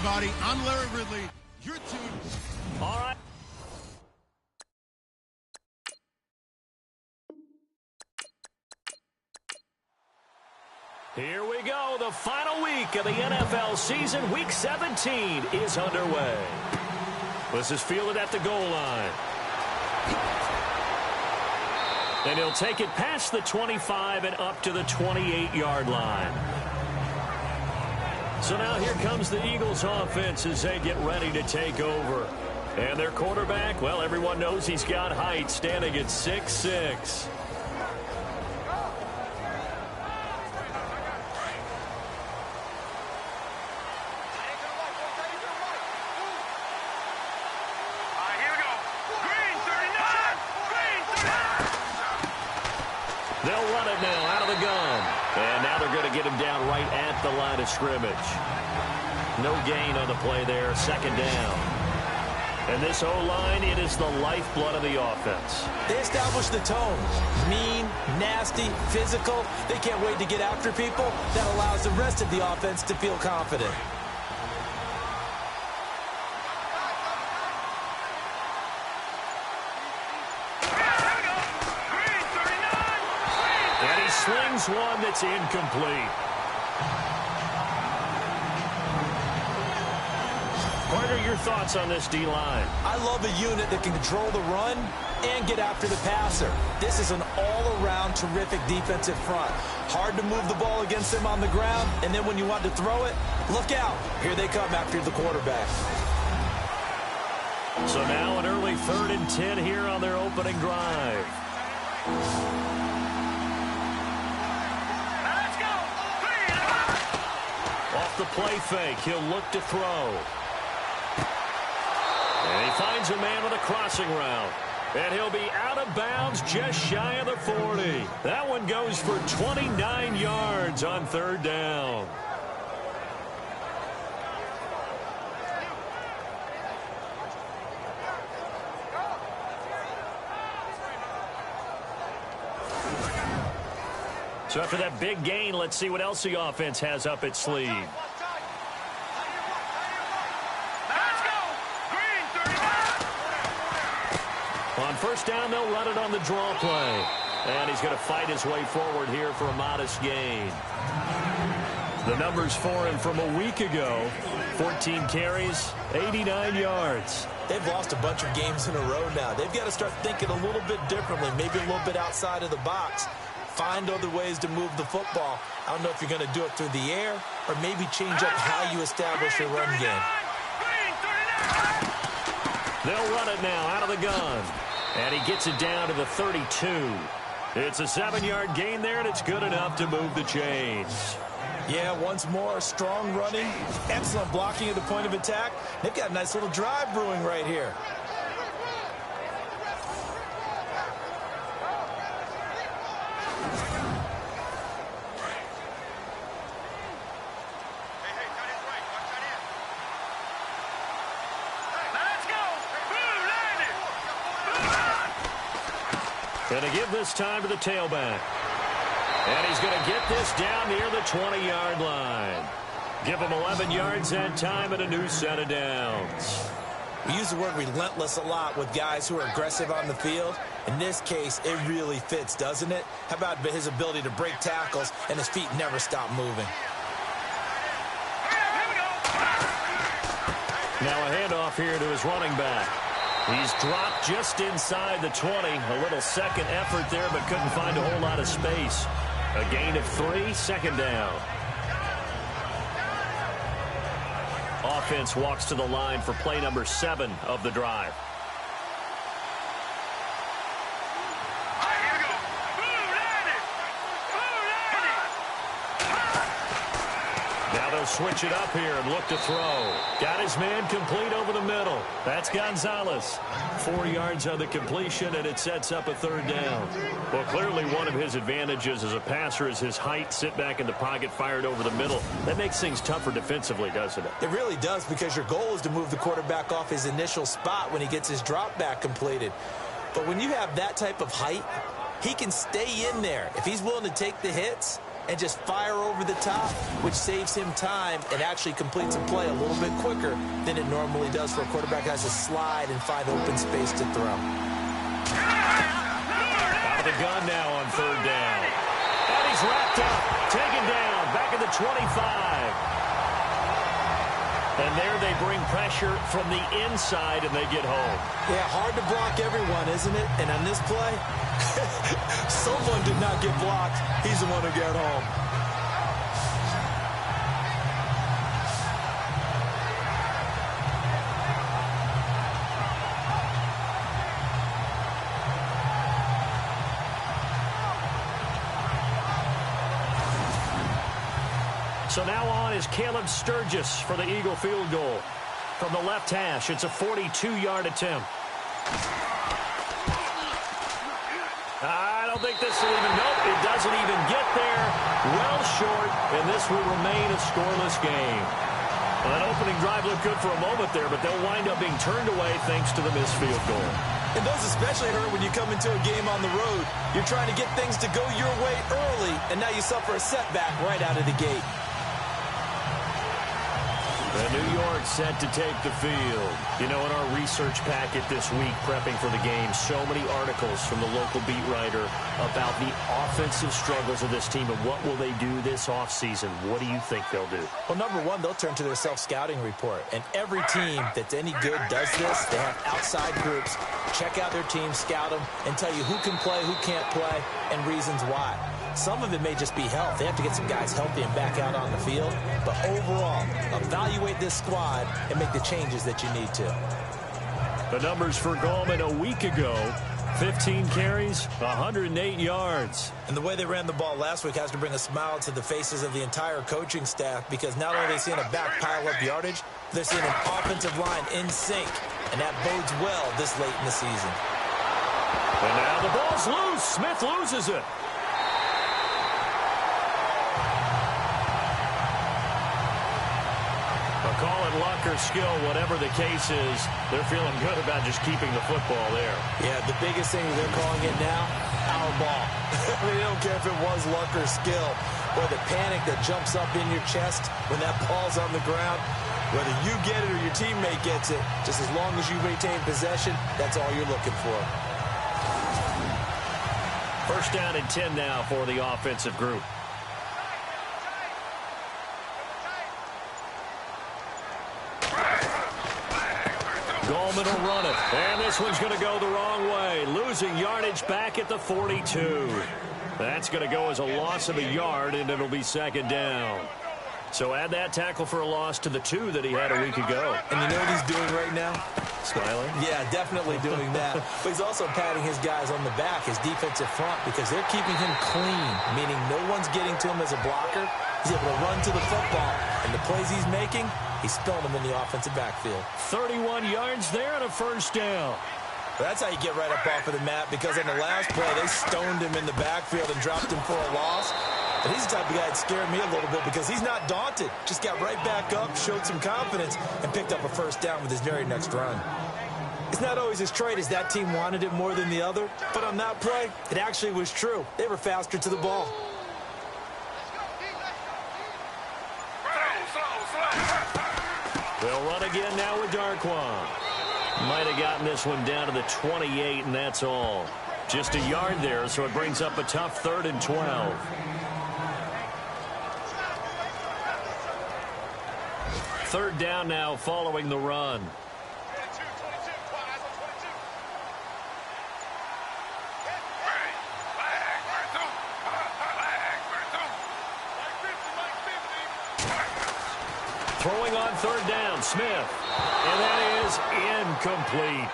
everybody. I'm Larry Ridley. You're tuned. All right. Here we go. The final week of the NFL season. Week 17 is underway. This is fielded at the goal line. And he'll take it past the 25 and up to the 28-yard line. So now here comes the Eagles offense as they get ready to take over. And their quarterback, well, everyone knows he's got height, standing at 6'6". They'll run it now out of the gun. And now they're going to get him down right at the line of scrimmage. No gain on the play there. Second down. And this O-line, it is the lifeblood of the offense. They establish the tone. Mean, nasty, physical. They can't wait to get after people. That allows the rest of the offense to feel confident. Slings one that's incomplete. Carter, your thoughts on this D-line? I love a unit that can control the run and get after the passer. This is an all-around terrific defensive front. Hard to move the ball against them on the ground, and then when you want to throw it, look out. Here they come after the quarterback. So now an early 3rd and 10 here on their opening drive. Off the play fake, he'll look to throw. And he finds a man with a crossing route. And he'll be out of bounds just shy of the 40. That one goes for 29 yards on 3rd down. So after that big gain, let's see what else the offense has up its sleeve. On 1st down, they'll run it on the draw play. And he's going to fight his way forward here for a modest gain. The numbers for him from a week ago, 14 carries, 89 yards. They've lost a bunch of games in a row now. They've got to start thinking a little bit differently, maybe a little bit outside of the box. Find other ways to move the football. I don't know if you're going to do it through the air or maybe change up how you establish your run game. They'll run it now out of the gun. And he gets it down to the 32. It's a 7-yard gain there, and it's good enough to move the chains. Yeah, once more, strong running, excellent blocking at the point of attack. They've got a nice little drive brewing right here. Going to give this time to the tailback. And he's going to get this down near the 20-yard line. Give him 11 yards that time and a new set of downs. We use the word relentless a lot with guys who are aggressive on the field. In this case, it really fits, doesn't it? How about his ability to break tackles and his feet never stop moving? Now a handoff here to his running back. He's dropped just inside the 20. A little second effort there, but couldn't find a whole lot of space. A gain of 3, 2nd down. Offense walks to the line for play number 7 of the drive. Now they'll switch it up here and look to throw. Got his man complete over the middle. That's Gonzalez. 4 yards on the completion, and it sets up a 3rd down. Well, clearly one of his advantages as a passer is his height. Sit back in the pocket, fired over the middle. That makes things tougher defensively, doesn't it? It really does, because your goal is to move the quarterback off his initial spot when he gets his drop back completed. But when you have that type of height, he can stay in there. If he's willing to take the hits, and just fire over the top, which saves him time and actually completes a play a little bit quicker than it normally does for a quarterback who has to slide and find open space to throw. Out of the gun now on third down. And he's wrapped up, taken down, back at the 25. And there they bring pressure from the inside, and they get home. Yeah, hard to block everyone, isn't it? And on this play, someone did not get blocked. He's the one who got home. So now on is Caleb Sturgis for the Eagle field goal. From the left hash, it's a 42-yard attempt. I don't think this will even, nope, it doesn't even get there. Well short, and this will remain a scoreless game. Well, that opening drive looked good for a moment there, but they'll wind up being turned away thanks to the missed field goal. And those especially hurt when you come into a game on the road. You're trying to get things to go your way early, and now you suffer a setback right out of the gate. And New York set to take the field. You know, in our research packet this week, prepping for the game, so many articles from the local beat writer about the offensive struggles of this team and what will they do this offseason. What do you think they'll do? Well, number one, they'll turn to their self-scouting report. And every team that's any good does this. They have outside groups, check out their team, scout them, and tell you who can play, who can't play, and reasons why. Some of it may just be health. They have to get some guys healthy and back out on the field. But overall, evaluate this squad and make the changes that you need to. The numbers for Gallman a week ago, 15 carries, 108 yards. And the way they ran the ball last week has to bring a smile to the faces of the entire coaching staff, because not only are they seeing a back pile up yardage, they're seeing an offensive line in sync. And that bodes well this late in the season. And now the ball's loose. Smith loses it. Call it luck or skill, whatever the case is, they're feeling good about just keeping the football there. Yeah, the biggest thing they're calling it now, our ball. They don't care if it was luck or skill, or the panic that jumps up in your chest when that ball's on the ground. Whether you get it or your teammate gets it, just as long as you maintain possession, that's all you're looking for. First down and 10 now for the offensive group. Gallman will run it. And this one's going to go the wrong way. Losing yardage back at the 42. That's going to go as a loss of a yard, and it'll be second down. So add that tackle for a loss to the 2 that he had a week ago. And you know what he's doing right now? Smiling? Yeah, definitely doing that. But he's also patting his guys on the back, his defensive front, because they're keeping him clean, meaning no one's getting to him as a blocker. He's able to run to the football, and the plays he's making, he's spilling them in the offensive backfield. 31 yards there and a first down. That's how you get right up off of the mat, because on the last play, they stoned him in the backfield and dropped him for a loss. But he's the type of guy that scared me a little bit, because he's not daunted. Just got right back up, showed some confidence, and picked up a first down with his very next run. It's not always as straight as that team wanted it more than the other, but on that play, it actually was true. They were faster to the ball. They'll run again now with Darquan. Might have gotten this one down to the 28, and that's all. Just a yard there, so it brings up a tough 3rd and 12. Third down now following the run. Throwing on third down, Smith. And that is incomplete.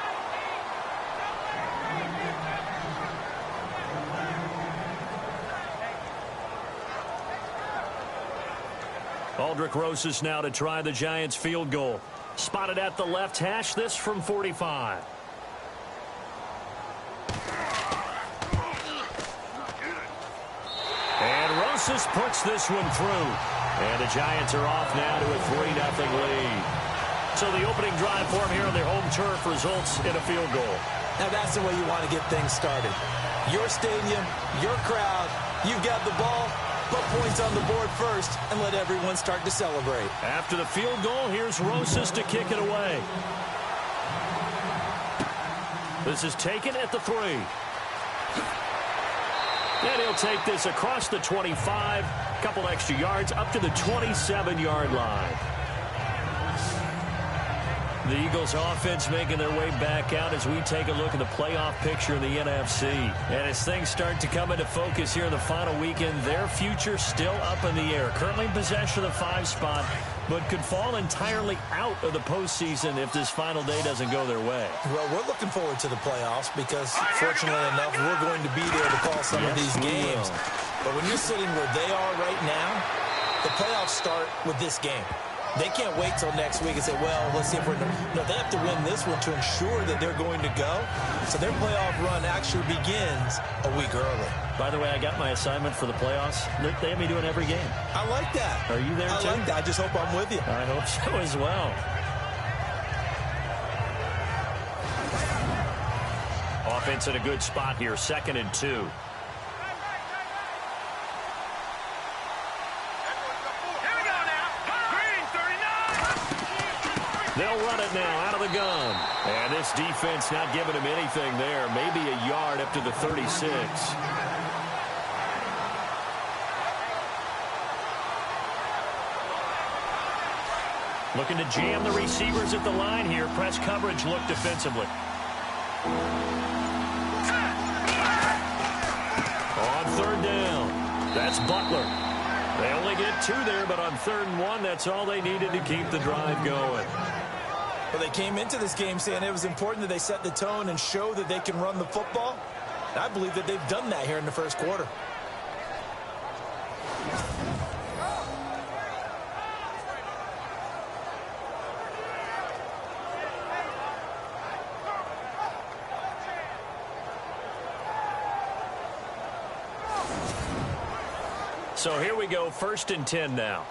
Aldrich Rosas now to try the Giants field goal. Spotted at the left hash, this from 45. And Rosas puts this one through. And the Giants are off now to a 3-0 lead. So the opening drive for them here on their home turf results in a field goal. Now that's the way you want to get things started. Your stadium, your crowd, you've got the ball. Put points on the board first and let everyone start to celebrate. After the field goal, here's Rosas to kick it away. This is taken at the 3. And he'll take this across the 25, a couple extra yards, up to the 27-yard line. The Eagles offense making their way back out as we take a look at the playoff picture in the NFC. And as things start to come into focus here in the final weekend, their future still up in the air. Currently in possession of the 5 spot, but could fall entirely out of the postseason if this final day doesn't go their way. Well, we're looking forward to the playoffs because, fortunately enough, we're going to be there to call some of these games. But when you're sitting where they are right now, the playoffs start with this game. They can't wait till next week and say, well, let's see if we're... No, they have to win this one to ensure that they're going to go. So their playoff run actually begins a week early. By the way, I got my assignment for the playoffs. They have me doing every game. I like that. Are you there, too? I like that. I just hope I'm with you. I hope so as well. Offense in a good spot here, 2nd and 2. They'll run it now out of the gun. And this defense not giving him anything there. Maybe a yard up to the 36. Looking to jam the receivers at the line here. Press coverage look defensively. On 3rd down. That's Butler. They only get 2 there, but on 3rd and 1, that's all they needed to keep the drive going. Well, they came into this game saying it was important that they set the tone and show that they can run the football. And I believe that they've done that here in the first quarter. So here we go, 1st and 10 now.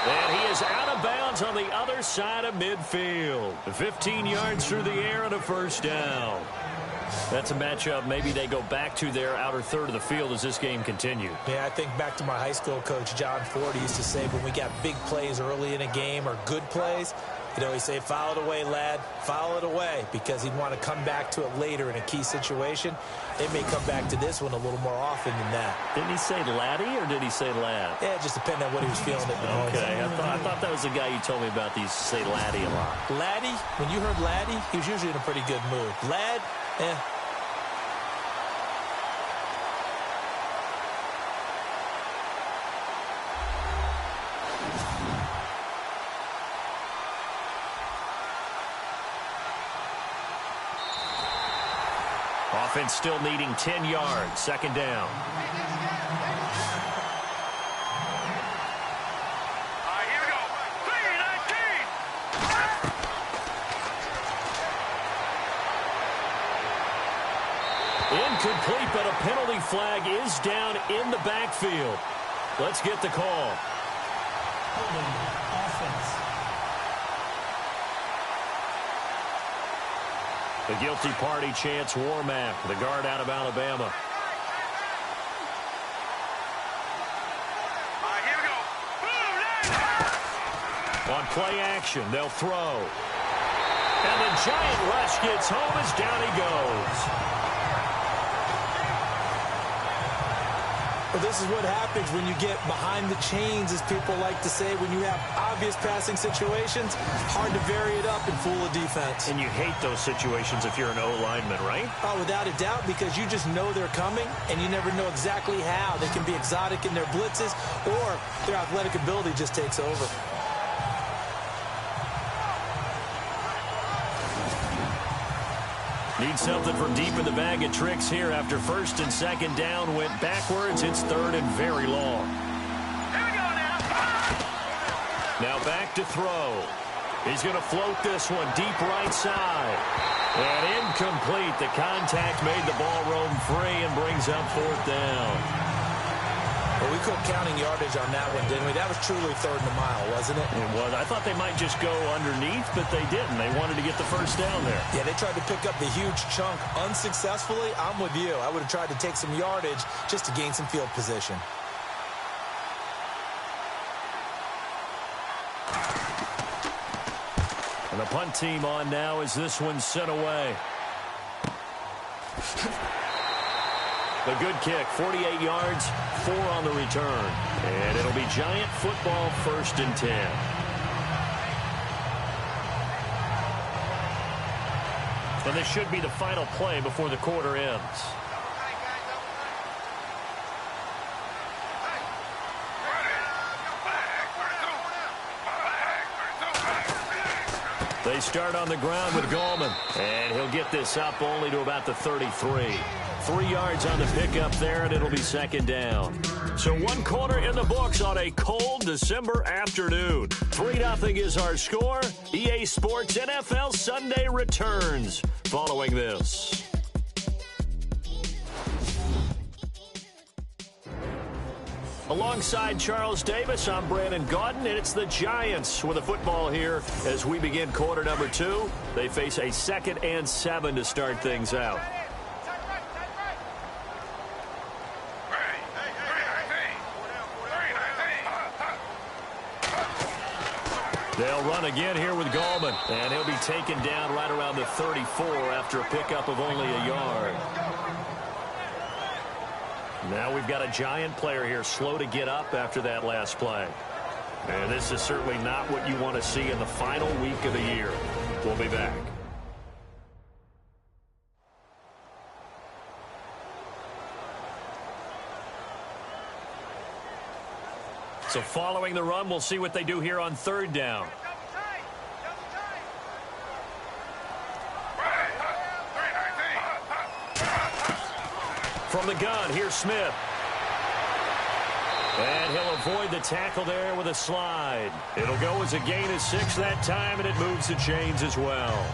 And he is out of bounds on the other side of midfield. 15 yards through the air and a 1st down. That's a matchup maybe they go back to their outer 3rd of the field as this game continues. Yeah, I think back to my high school coach, John Ford. He used to say when we got big plays early in a game or good plays, you know, he'd say, foul it away, lad, foul it away, because he'd want to come back to it later in a key situation. They may come back to this one a little more often than that. Didn't he say laddie or did he say lad? Yeah, it just depended on what he was feeling at the moment. Okay, I thought that was the guy you told me about. These say laddie a lot. Laddie, when you heard laddie, he was usually in a pretty good mood. Lad, Offense still needing 10 yards. 2nd down. Here we go. 3-19. Incomplete, but a penalty flag is down in the backfield. Let's get the call. offense. The guilty party chants Warmack, the guard out of Alabama. Here we go. On play action, they'll throw. And the giant rush gets home as down he goes. Well, this is what happens when you get behind the chains, as people like to say. When you have obvious passing situations, hard to vary it up and fool a defense. And you hate those situations if you're an O-lineman, right? Oh, without a doubt, because you just know they're coming, and you never know exactly how. They can be exotic in their blitzes, or their athletic ability just takes over. Need something from deep in the bag of tricks here after 1st and 2nd down. Went backwards. It's 3rd and very long. Here we go now. Now back to throw. He's going to float this one deep right side. And incomplete. The contact made the ball roam free and brings up 4th down. Well, we quit counting yardage on that one, didn't we? That was truly third and a mile, wasn't it? It was. I thought they might just go underneath, but they didn't. They wanted to get the first down there. Yeah, they tried to pick up the huge chunk unsuccessfully. I'm with you. I would have tried to take some yardage just to gain some field position. And the punt team on now as this one's sent away. The good kick, 48 yards, 4 on the return. And it'll be Giant football, 1st and 10. And this should be the final play before the quarter ends. They start on the ground with Gallman. And he'll get this up only to about the 33. 3 yards on the pickup there, and it'll be 2nd down. So 1 quarter in the books on a cold December afternoon. 3-0 is our score. EA Sports NFL Sunday returns following this. Alongside Charles Davis, I'm Brandon Gaudin, and it's the Giants with the football here as we begin quarter number 2. They face a 2nd and 7 to start things out. They'll run again here with Gallman, and he'll be taken down right around the 34 after a pickup of only a yard. Now we've got a Giant player here slow to get up after that last play. And this is certainly not what you want to see in the final week of the year. We'll be back. So following the run, we'll see what they do here on 3rd down. From the gun, here's Smith. And he'll avoid the tackle there with a slide. It'll go as a gain of 6 that time, and it moves the chains as well.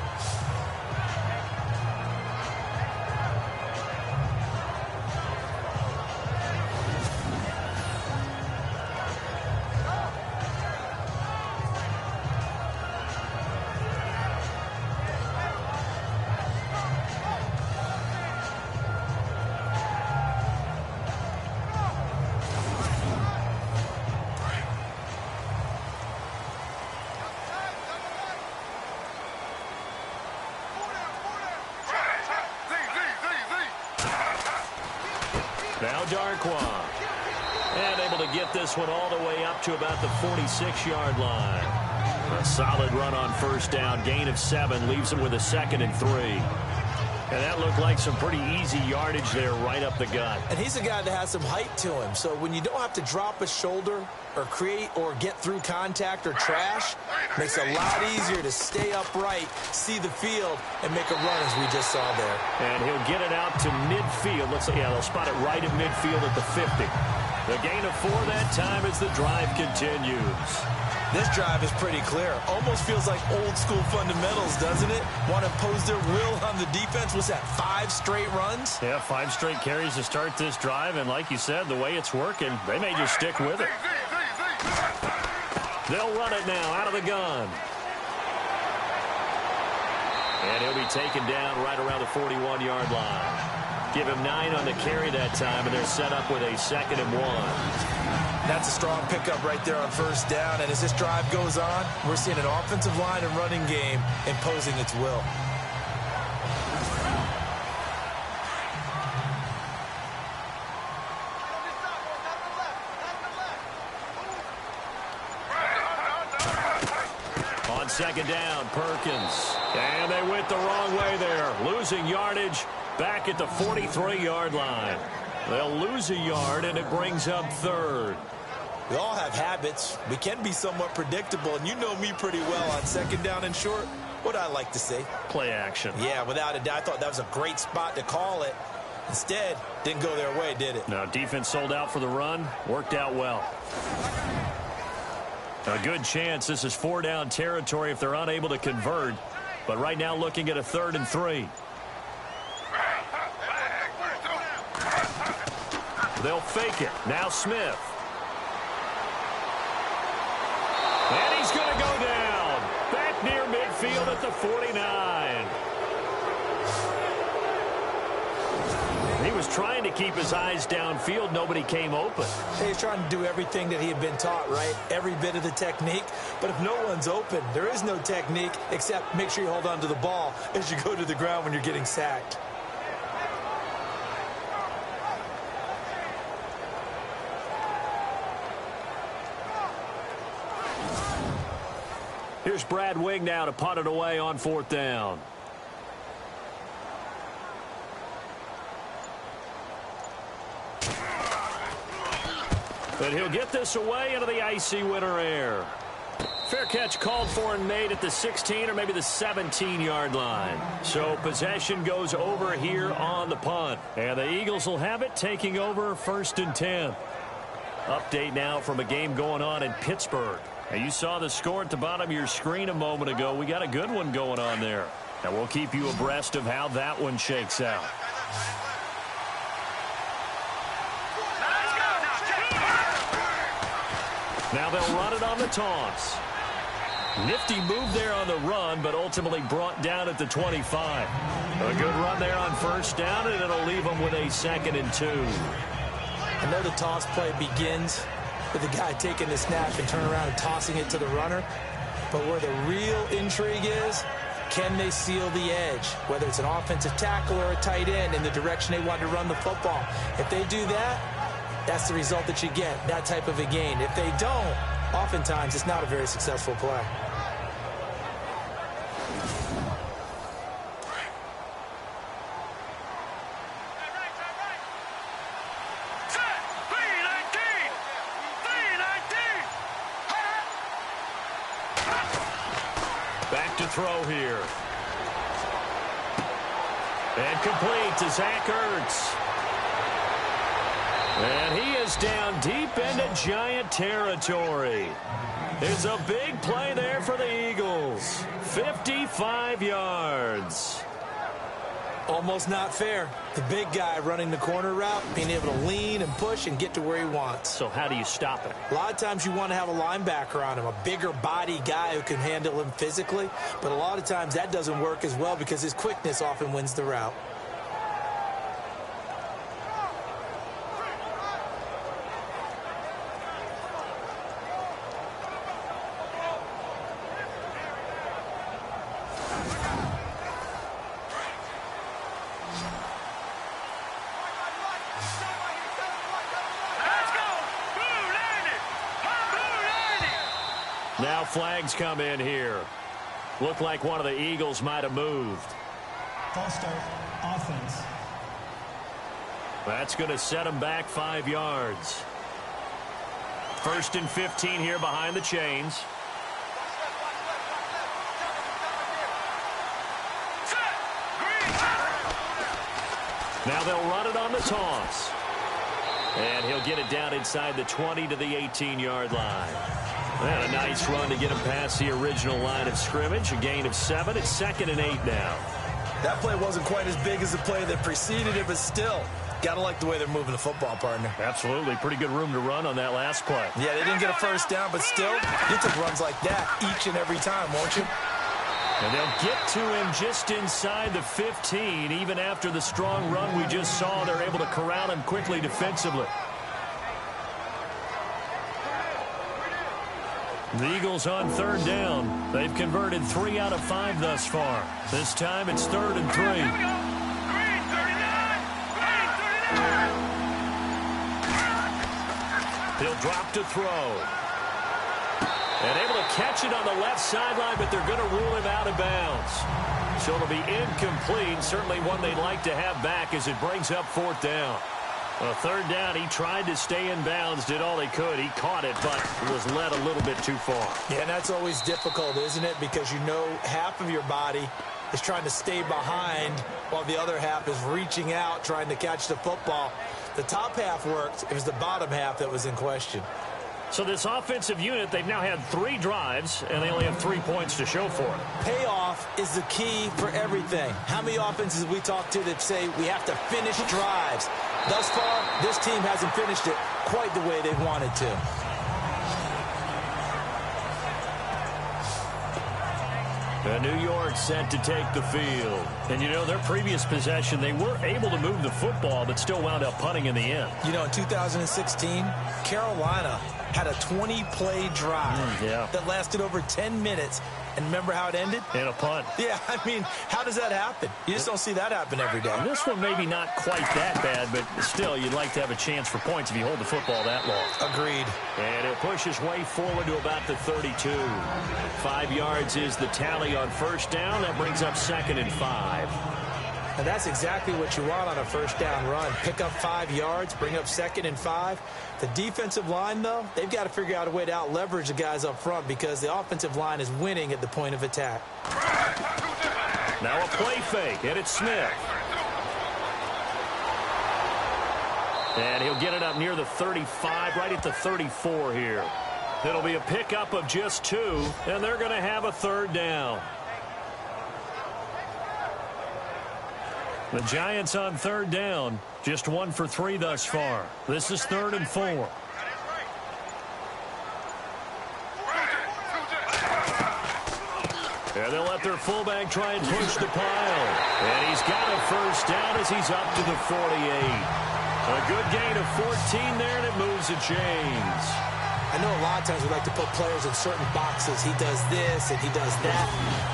Now Darquan. And able to get this one all the way up to about the 46-yard line. A solid run on 1st down. Gain of 7 leaves him with a 2nd and 3. And that looked like some pretty easy yardage there right up the gut. And he's a guy that has some height to him. So when you don't have to drop a shoulder or create or get through contact or trash, makes it a lot easier to stay upright, see the field, and make a run as we just saw there. And he'll get it out to midfield. Looks like, yeah, they'll spot it right at midfield at the 50. The gain of 4 that time as the drive continues. This drive is pretty clear. Almost feels like old school fundamentals, doesn't it? Want to impose their will on the defense. Was that 5 straight runs? Yeah, 5 straight carries to start this drive. And like you said, the way it's working, they may just stick with it. They'll run it now out of the gun. And he'll be taken down right around the 41-yard line. Give him 9 on the carry that time, and they're set up with a 2nd and 1. That's a strong pickup right there on 1st down. And as this drive goes on, we're seeing an offensive line and running game imposing its will. On 2nd down, Perkins. And they went the wrong way there. Losing yardage back at the 43-yard line. They'll lose a yard, and it brings up 3rd. We all have habits. We can be somewhat predictable, and you know me pretty well on 2nd down and short. What I like to say? Play action. Yeah, without a doubt. I thought that was a great spot to call it. Instead, didn't go their way, did it? No, defense sold out for the run. Worked out well. A good chance this is 4-down territory if they're unable to convert. But right now looking at a 3rd and 3. They'll fake it. Now Smith. And he's going to go down. Back near midfield at the 49. He was trying to keep his eyes downfield. Nobody came open. He's trying to do everything that he had been taught, right? Every bit of the technique. But if no one's open, there is no technique except make sure you hold on to the ball as you go to the ground when you're getting sacked. Here's Brad Wing now to punt it away on 4th down. But he'll get this away into the icy winter air. Fair catch called for and made at the 16 or maybe the 17-yard line. So possession goes over here on the punt. And the Eagles will have it, taking over 1st and 10. Update now from a game going on in Pittsburgh. And you saw the score at the bottom of your screen a moment ago. We got a good one going on there. And we'll keep you abreast of how that one shakes out. Now they'll run it on the toss. Nifty move there on the run, but ultimately brought down at the 25. A good run there on 1st down, and it'll leave them with a 2nd and 2. I know the toss play begins with the guy taking the snap and turning around and tossing it to the runner. But where the real intrigue is, can they seal the edge? Whether it's an offensive tackle or a tight end in the direction they want to run the football. If they do that, that's the result that you get, that type of a gain. If they don't, oftentimes it's not a very successful play. Back to throw here. And complete to Zach Ertz. And he is down deep into Giant territory. There's a big play there for the Eagles. 55 yards. Almost not fair. The big guy running the corner route, being able to lean and push and get to where he wants. So how do you stop it? A lot of times you want to have a linebacker on him, a bigger body guy who can handle him physically. But a lot of times that doesn't work as well because his quickness often wins the route. Now flags come in here. Looked like one of the Eagles might have moved. False start, offense. That's going to set them back 5 yards. 1st and 15 here behind the chains. Now they'll run it on the toss. And he'll get it down inside the 20 to the 18-yard line. And a nice run to get him past the original line of scrimmage. A gain of 7. It's 2nd and 8 now. That play wasn't quite as big as the play that preceded it, but still, got to like the way they're moving the football, partner. Absolutely. Pretty good room to run on that last play. Yeah, they didn't get a 1st down, but still, you take runs like that each and every time, won't you? And they'll get to him just inside the 15. Even after the strong run we just saw, they're able to corral him quickly defensively. The Eagles on 3rd down. They've converted 3 out of 5 thus far. This time it's 3rd and 3. He'll drop to throw. And able to catch it on the left sideline, but they're going to rule him out of bounds. So it'll be incomplete. Certainly one they'd like to have back as it brings up 4th down. A 3rd down, he tried to stay in bounds, did all he could. He caught it, but was led a little bit too far. Yeah, and that's always difficult, isn't it? Because you know half of your body is trying to stay behind while the other half is reaching out, trying to catch the football. The top half worked. It was the bottom half that was in question. So this offensive unit, they've now had 3 drives, and they only have 3 points to show for it. Payoff is the key for everything. How many offenses we talk to that say we have to finish drives? Thus far, this team hasn't finished it quite the way they wanted to. And New York set to take the field. And, you know, their previous possession, they were able to move the football, but still wound up punting in the end. You know, in 2016, Carolina had a 20-play drive that lasted over 10 minutes. And remember how it ended? In a punt. Yeah, I mean, how does that happen? You just don't see that happen every day. And this one maybe not quite that bad, but still, you'd like to have a chance for points if you hold the football that long. Agreed. And it pushes way forward to about the 32. 5 yards is the tally on first down. That brings up 2nd and 5. And that's exactly what you want on a first down run. Pick up 5 yards, bring up 2nd and 5. The defensive line, though, they've got to figure out a way to out-leverage the guys up front because the offensive line is winning at the point of attack. Now a play fake, and it's Smith. And he'll get it up near the 35, right at the 34 here. It'll be a pickup of just 2, and they're going to have a 3rd down. The Giants on 3rd down, just 1 for 3 thus far. This is 3rd and 4. And they'll let their fullback try and push the pile. And he's got a first down as he's up to the 48. A good gain of 14 there, and it moves the chains. I know a lot of times we like to put players in certain boxes. He does this and he does that.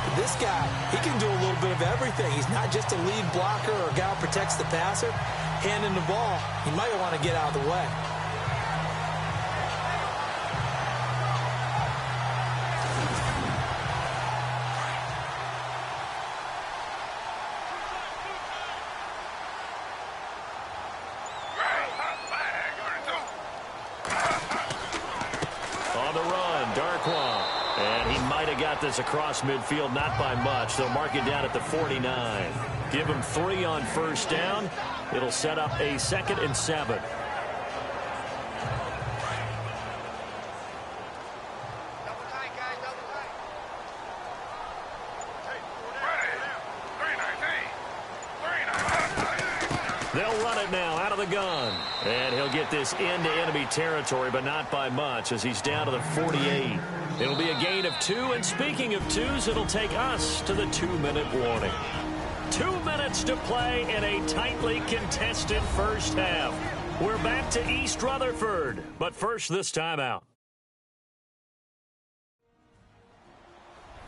But this guy, he can do a little bit of everything. He's not just a lead blocker or a guy who protects the passer. Handing the ball, he might want to get out of the way. This across midfield, not by much. They'll mark it down at the 49. Give him 3 on first down. It'll set up a 2nd and 7. They'll run it now out of the gun. And he'll get this into enemy territory, but not by much as he's down to the 48. It'll be a gain of 2, and speaking of 2s, it'll take us to the 2-minute warning. 2 minutes to play in a tightly contested first half. We're back to East Rutherford, but first this timeout.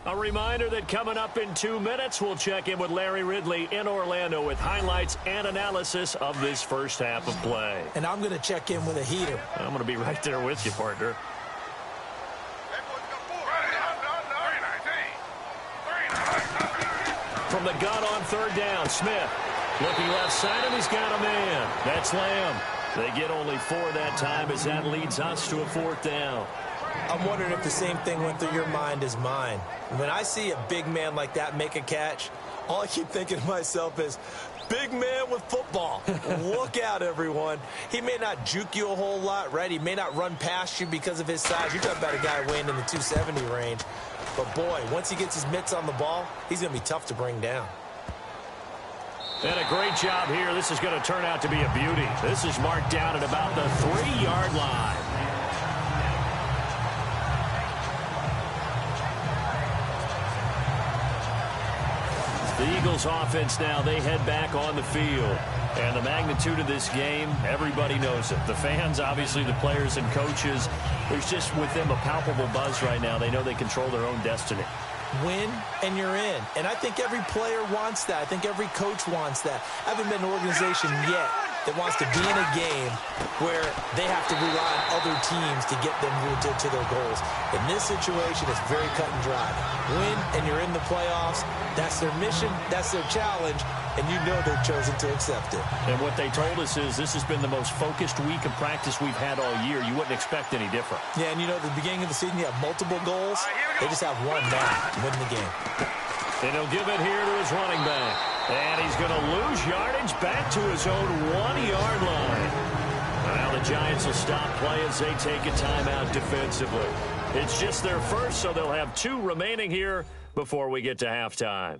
A reminder that coming up in 2 minutes, we'll check in with Larry Ridley in Orlando with highlights and analysis of this first half of play. And I'm going to check in with a heater. I'm going to be right there with you, partner. From the gun on 3rd down, Smith looking left side, and he's got a man. That's Lamb. They get only 4 that time as that leads us to a 4th down. I'm wondering if the same thing went through your mind as mine. When I see a big man like that make a catch, all I keep thinking to myself is, big man with football. Look out, everyone. He may not juke you a whole lot, right? He may not run past you because of his size. You're talking about a guy weighing in the 270 range. But, boy, once he gets his mitts on the ball, he's going to be tough to bring down. And a great job here. This is going to turn out to be a beauty. This is marked down at about the 3-yard line. The Eagles offense now, they head back on the field. And the magnitude of this game, everybody knows it. The fans, obviously the players and coaches, there's just with them a palpable buzz right now. They know they control their own destiny. Win and you're in. And I think every player wants that. I think every coach wants that. I haven't been an organization yet that wants to be in a game where they have to rely on other teams to get them to their goals. In this situation, it's very cut and dry. Win and you're in the playoffs. That's their mission. That's their challenge. And you know they've chosen to accept it. And what they told us is this has been the most focused week of practice we've had all year. You wouldn't expect any different. Yeah, and you know, at the beginning of the season, you have multiple goals. They just have one now to win the game. And he'll give it here to his running back. And he's going to lose yardage back to his own 1-yard line. Now the Giants will stop play as they take a timeout defensively. It's just their first, so they'll have 2 remaining here before we get to halftime.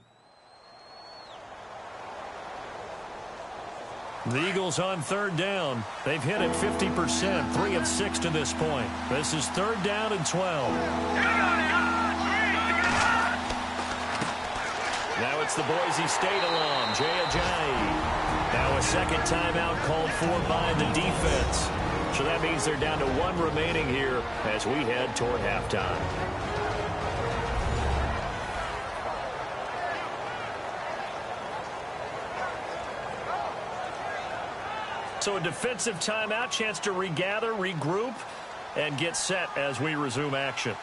The Eagles on third down. They've hit it 50%, 3 of 6 to this point. This is third down and 12. Now it's the Boise State alum, Jay Ajayi. Now a second timeout called for by the defense. So that means they're down to 1 remaining here as we head toward halftime. So a defensive timeout, chance to regather, regroup, and get set as we resume action.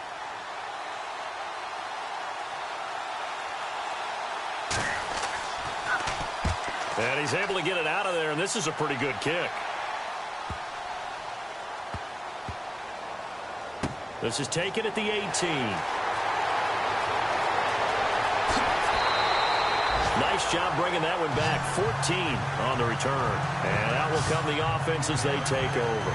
And he's able to get it out of there, and this is a pretty good kick. This is taken at the 18. Nice job bringing that one back. 14 on the return. And out will come the offense as they take over.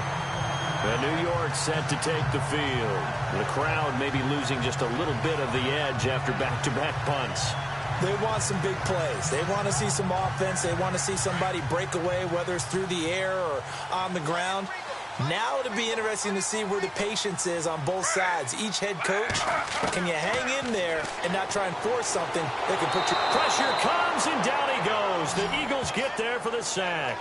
And New York set to take the field. The crowd may be losing just a little bit of the edge after back-to-back punts. They want some big plays. They want to see some offense. They want to see somebody break away, whether it's through the air or on the ground. Now it'll be interesting to see where the patience is on both sides. Each head coach, can you hang in there and not try and force something that can put you... Pressure comes, and down he goes. The Eagles get there for the sack.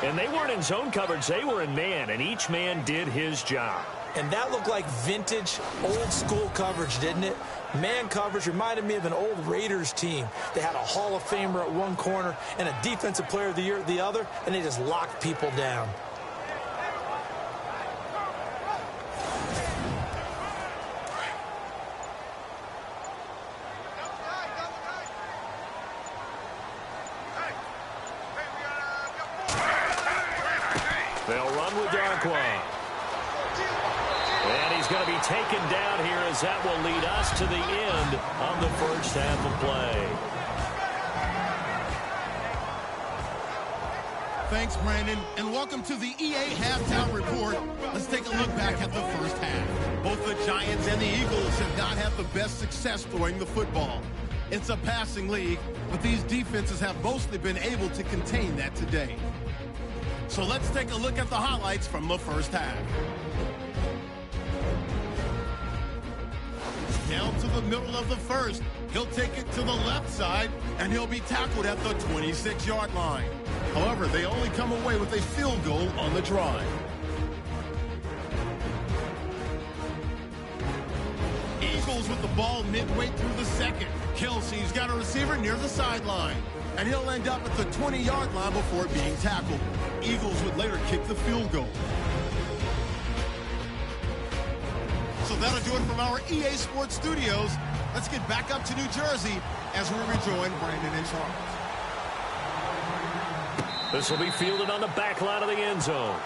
And they weren't in zone coverage. They were in man, and each man did his job. And that looked like vintage, old-school coverage, didn't it? Man coverage reminded me of an old Raiders team. They had a Hall of Famer at one corner and a Defensive Player of the Year at the other, and they just locked people down. They'll run with Darquan. And he's going to be taken down here as that will lead us to the end of the first half of play. Thanks, Brandon, and welcome to the EA Halftime Report. Let's take a look back at the first half. Both the Giants and the Eagles have not had the best success throwing the football. It's a passing league, but these defenses have mostly been able to contain that today. So let's take a look at the highlights from the first half. Down to the middle of the first. He'll take it to the left side, and he'll be tackled at the 26-yard line. However, they only come away with a field goal on the drive. Eagles with the ball midway through the second. Kelsey's got a receiver near the sideline, and he'll end up at the 20-yard line before being tackled. Eagles would later kick the field goal. So that'll do it from our EA Sports Studios. Let's get back up to New Jersey as we rejoin Brandon and Charles. This will be fielded on the back line of the end zone.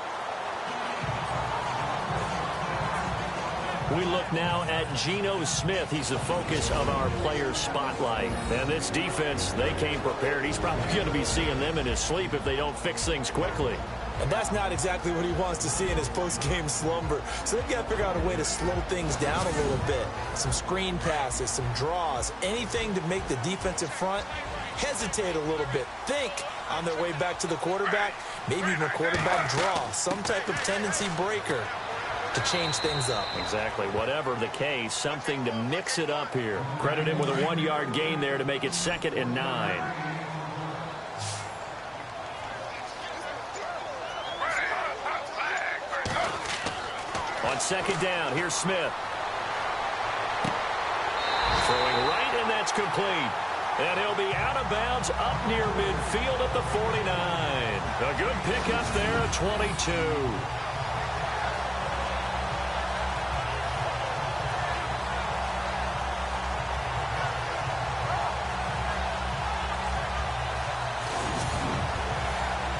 We look now at Geno Smith. He's the focus of our player spotlight. And this defense, they came prepared. He's probably going to be seeing them in his sleep if they don't fix things quickly. And that's not exactly what he wants to see in his post-game slumber. So they've got to figure out a way to slow things down a little bit. Some screen passes, some draws, anything to make the defensive front hesitate a little bit. Think on their way back to the quarterback, maybe even a quarterback draw, some type of tendency breaker to change things up. Exactly. Whatever the case, something to mix it up here. Credit him with a 1-yard gain there to make it 2nd and 9. On 2nd down, here's Smith. Throwing right, and that's complete. And he'll be out of bounds up near midfield at the 49. A good pickup there at 22.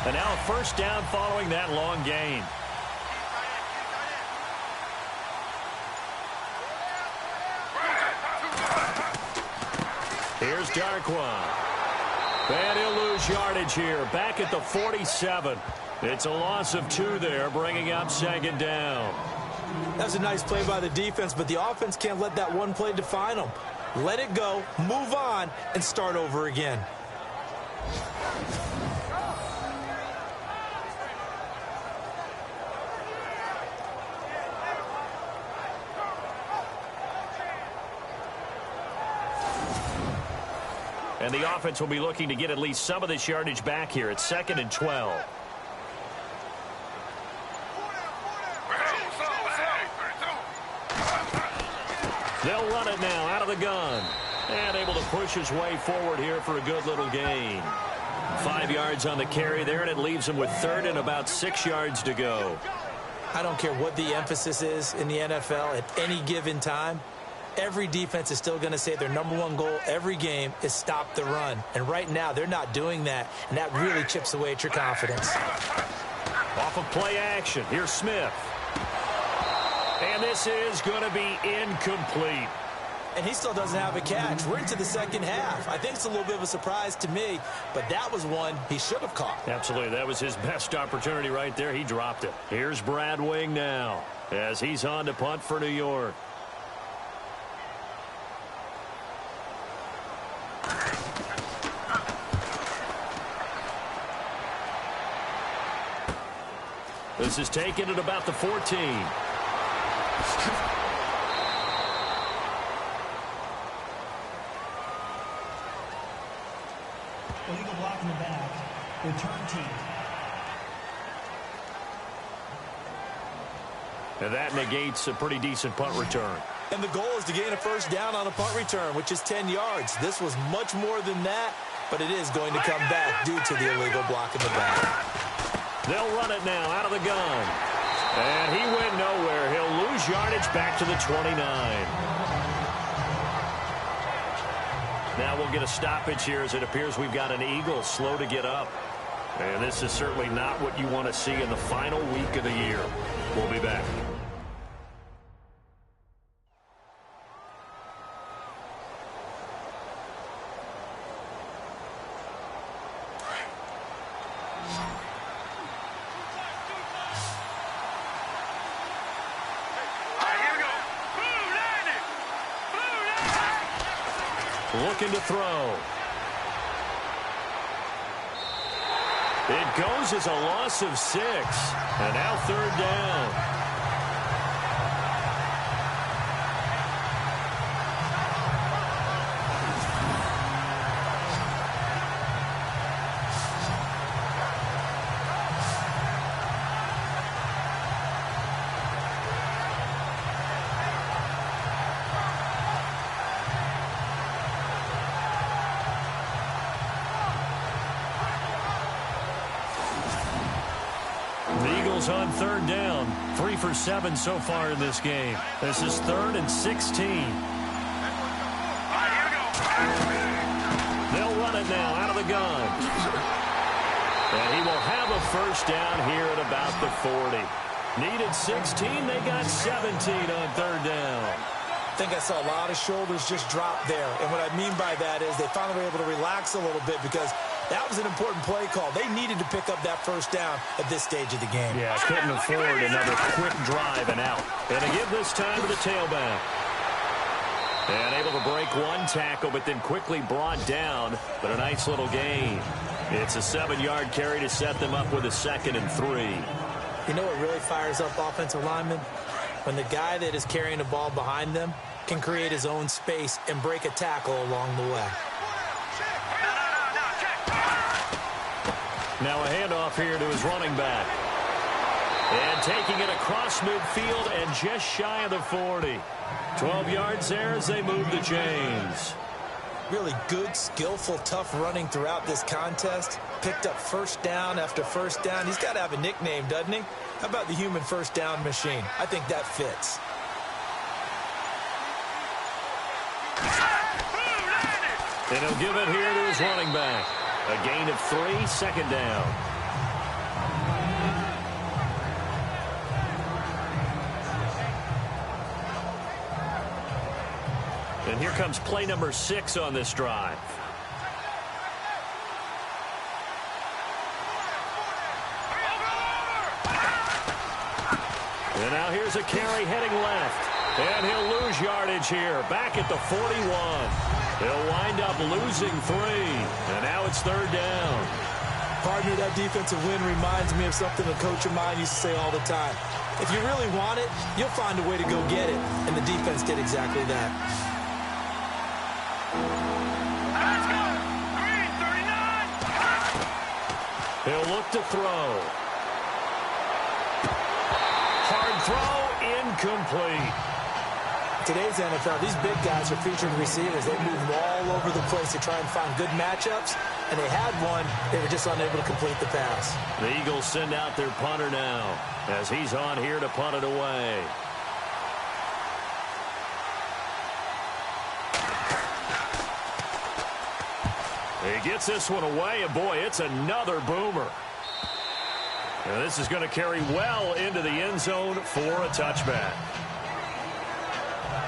And now a first down following that long gain. Here's Darquan. And he'll lose yardage here. Back at the 47. It's a loss of 2 there, bringing up 2nd down. That's a nice play by the defense, but the offense can't let that one play define them. Let it go, move on, and start over again. And the offense will be looking to get at least some of this yardage back here. It's 2nd and 12. They'll run it now out of the gun. And able to push his way forward here for a good little gain. 5 yards on the carry there, and it leaves him with 3rd and about 6 yards to go. I don't care what the emphasis is in the NFL at any given time. Every defense is still going to say their #1 goal every game is stop the run. And right now, they're not doing that, and that really chips away at your confidence. Off of play action, here's Smith. And this is going to be incomplete. And he still doesn't have a catch. We're into the second half. I think it's a little bit of a surprise to me, but that was one he should have caught. Absolutely. That was his best opportunity right there. He dropped it. Here's Brad Wing now as he's on to punt for New York. This is taken at about the 14. Illegal block in the back. Return team. And that negates a pretty decent punt return. And the goal is to gain a first down on a punt return, which is 10 yards. This was much more than that, but it is going to come back due to the illegal block in the back. They'll run it now out of the gun. And he went nowhere. He'll lose yardage back to the 29. Now we'll get a stoppage here as it appears we've got an Eagle slow to get up. And this is certainly not what you want to see in the final week of the year. We'll be back. Looking to throw. It goes as a loss of 6. And now 3rd down. On 3rd down, 3 for 7 so far in this game. This is 3rd and 16. They'll run it now out of the gun. And he will have a first down here at about the 40. Needed 16, they got 17 on 3rd down. I think I saw a lot of shoulders just drop there. And what I mean by that is they finally were able to relax a little bit because that was an important play call. They needed to pick up that first down at this stage of the game. Yeah, couldn't afford another quick drive and out. And they give this time to the tailback. And able to break one tackle, but then quickly brought down. But a nice little gain. It's a 7-yard carry to set them up with a 2nd and 3. You know what really fires up offensive linemen? When the guy that is carrying the ball behind them can create his own space and break a tackle along the way. Now a handoff here to his running back. And taking it across midfield and just shy of the 40. 12 yards there as they move the chains. Really good, skillful, tough running throughout this contest. Picked up first down after first down. He's got to have a nickname, doesn't he? How about the human first down machine? I think that fits. And he'll give it here to his running back. A gain of 3, 2nd down. And here comes play number 6 on this drive. And now here's a carry heading left. And he'll lose yardage here. Back at the 41. He'll wind up losing 3. And now it's 3rd down. Partner, that defensive win reminds me of something a coach of mine used to say all the time. If you really want it, you'll find a way to go get it. And the defense did exactly that. Let's go! He'll look to throw. Hard throw, incomplete. Today's NFL, these big guys are featured receivers. They move all over the place to try and find good matchups, and they had one. They were just unable to complete the pass. The Eagles send out their punter now as he's on here to punt it away. He gets this one away, and boy, it's another boomer. And this is going to carry well into the end zone for a touchback.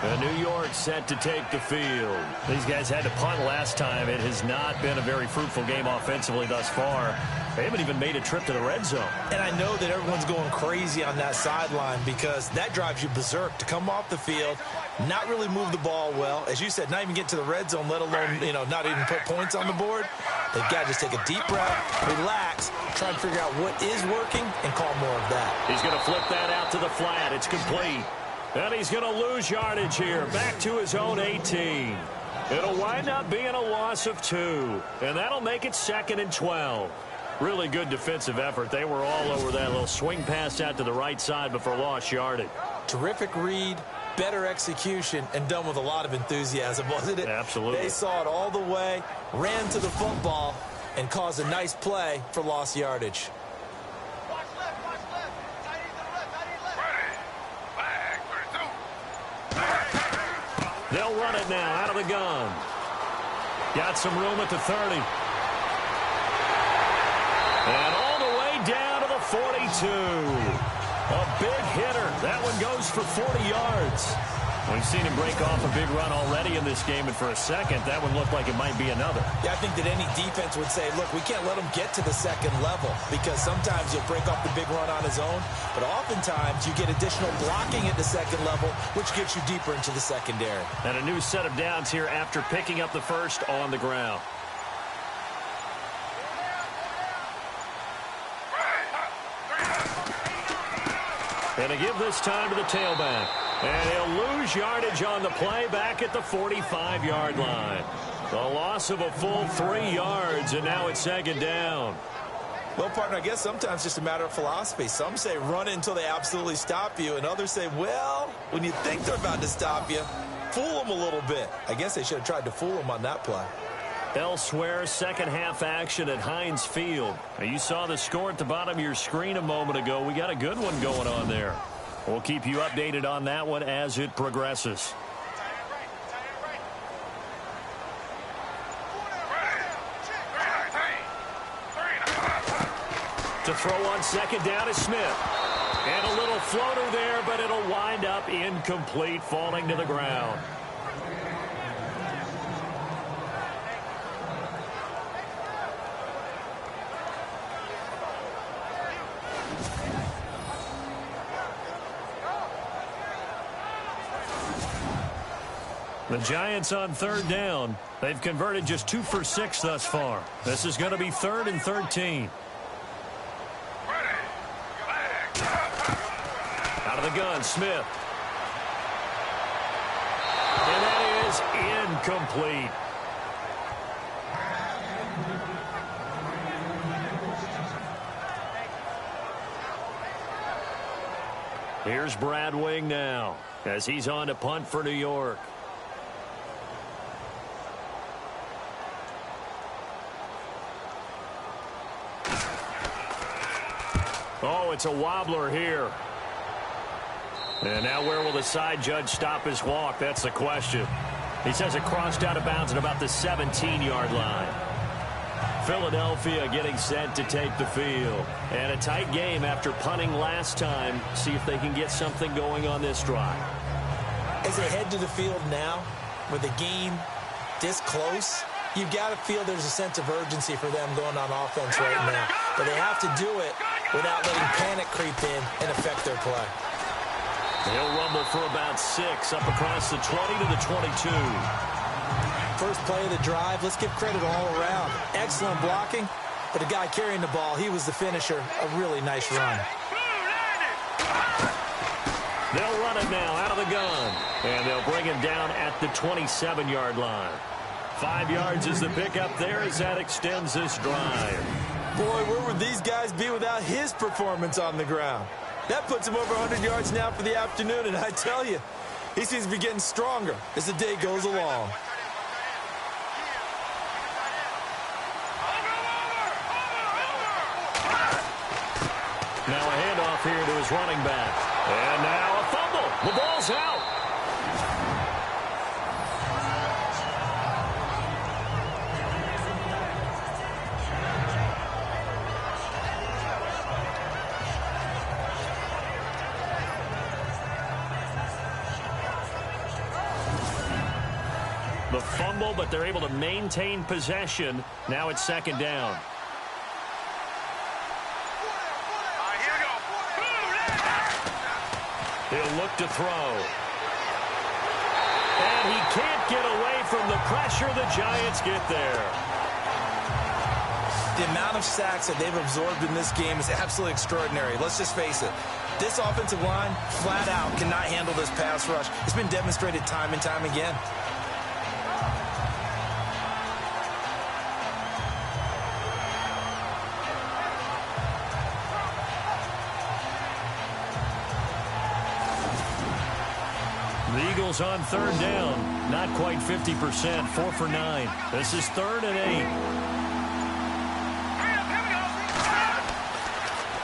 And New York set to take the field. These guys had to punt last time. It has not been a very fruitful game offensively thus far. They haven't even made a trip to the red zone. And I know that everyone's going crazy on that sideline because that drives you berserk to come off the field, not really move the ball well. As you said, not even get to the red zone, let alone, not even put points on the board. They've got to just take a deep breath, relax, try to figure out what is working, and call more of that. He's going to flip that out to the flat. It's complete. And he's going to lose yardage here, back to his own 18. It'll wind up being a loss of 2, and that'll make it 2nd and 12. Really good defensive effort. They were all over that little swing pass out to the right side, but for lost yardage. Terrific read, better execution, and done with a lot of enthusiasm, wasn't it? Absolutely. They saw it all the way, ran to the football, and caused a nice play for lost yardage. They'll run it now out of the gun. Got some room at the 30. And all the way down to the 42. A big hitter. That one goes for 40 yards. We've seen him break off a big run already in this game, and for a second, that one looked like it might be another. Yeah, I think that any defense would say, look, we can't let him get to the second level because sometimes you'll break off the big run on his own, but oftentimes you get additional blocking at the second level, which gets you deeper into the secondary. And a new set of downs here after picking up the first on the ground. And to give this time to the tailback. And he'll lose yardage on the play back at the 45-yard line. The loss of a full 3 yards, and now it's 2nd down. Well, partner, I guess sometimes it's just a matter of philosophy. Some say run it until they absolutely stop you, and others say, well, when you think they're about to stop you, fool them a little bit. I guess they should have tried to fool them on that play. Elsewhere, second half action at Heinz Field. Now, you saw the score at the bottom of your screen a moment ago. We got a good one going on there. We'll keep you updated on that one as it progresses. To throw on 2nd down is Smith. And a little floater there, but it'll wind up incomplete, falling to the ground. The Giants on 3rd down. They've converted just 2 for 6 thus far. This is going to be 3rd and 13. Out of the gun, Smith. And that is incomplete. Here's Brad Wing now as he's on to punt for New York. Oh, it's a wobbler here. And now where will the side judge stop his walk? That's the question. He says it crossed out of bounds at about the 17-yard line. Philadelphia getting set to take the field. And a tight game after punting last time. See if they can get something going on this drive. As they head to the field now, with the game this close, you've got to feel there's a sense of urgency for them going on offense right now. But they have to do it without letting panic creep in and affect their play. He'll rumble for about 6 up across the 20 to the 22. First play of the drive, let's give credit all around. Excellent blocking, but the guy carrying the ball, he was the finisher. A really nice run. They'll run it now out of the gun. And they'll bring him down at the 27-yard line. 5 yards is the pickup there as that extends this drive. Boy, where would these guys be without his performance on the ground? That puts him over 100 yards now for the afternoon, and I tell you, he seems to be getting stronger as the day goes along. Now a handoff here to his running back. And now a fumble. The ball's out. The fumble, but they're able to maintain possession. Now it's second down. He'll look to throw. And he can't get away from the pressure. The Giants get there. The amount of sacks that they've absorbed in this game is absolutely extraordinary. Let's just face it. This offensive line, flat out, cannot handle this pass rush. It's been demonstrated time and time again. The Eagles on third down. Not quite 50%. 4 for 9. This is 3rd and 8.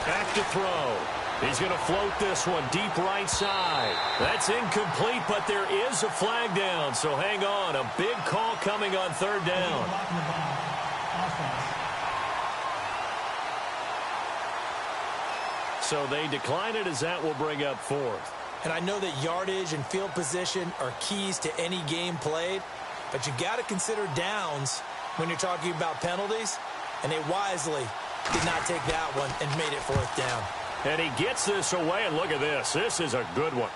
Back to throw. He's going to float this one deep right side. That's incomplete, but there is a flag down. So hang on. A big call coming on third down. So they decline it as that will bring up 4th. And I know that yardage and field position are keys to any game played, but you got to consider downs when you're talking about penalties, and they wisely did not take that one and made it 4th down. And he gets this away, and look at this. This is a good one.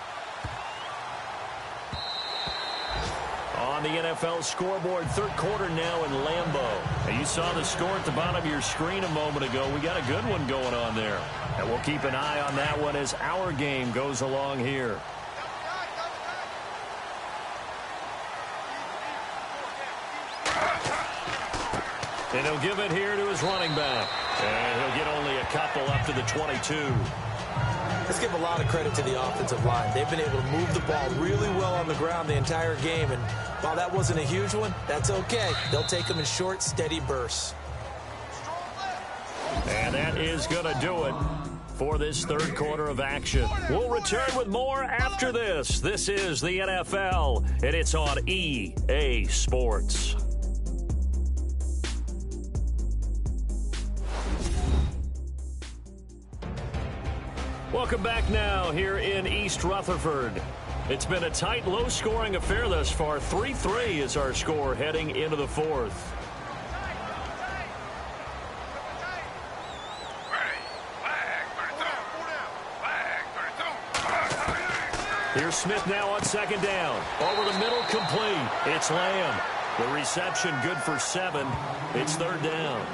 On the NFL scoreboard, 3rd quarter now in Lambeau. Now you saw the score at the bottom of your screen a moment ago. We got a good one going on there. And we'll keep an eye on that one as our game goes along here. And he'll give it here to his running back. And he'll get only a couple up to the 22. Let's give a lot of credit to the offensive line. They've been able to move the ball really well on the ground the entire game. And while that wasn't a huge one, that's okay. They'll take them in short, steady bursts. And that is going to do it for this 3rd quarter of action. We'll return with more after this. This is the NFL, and it's on EA Sports. Welcome back now here in East Rutherford. It's been a tight, low-scoring affair thus far. 3-3 is our score heading into the 4th. Here's Smith now on 2nd down. Over the middle, complete. It's Lamb. The reception good for 7. It's 3rd down.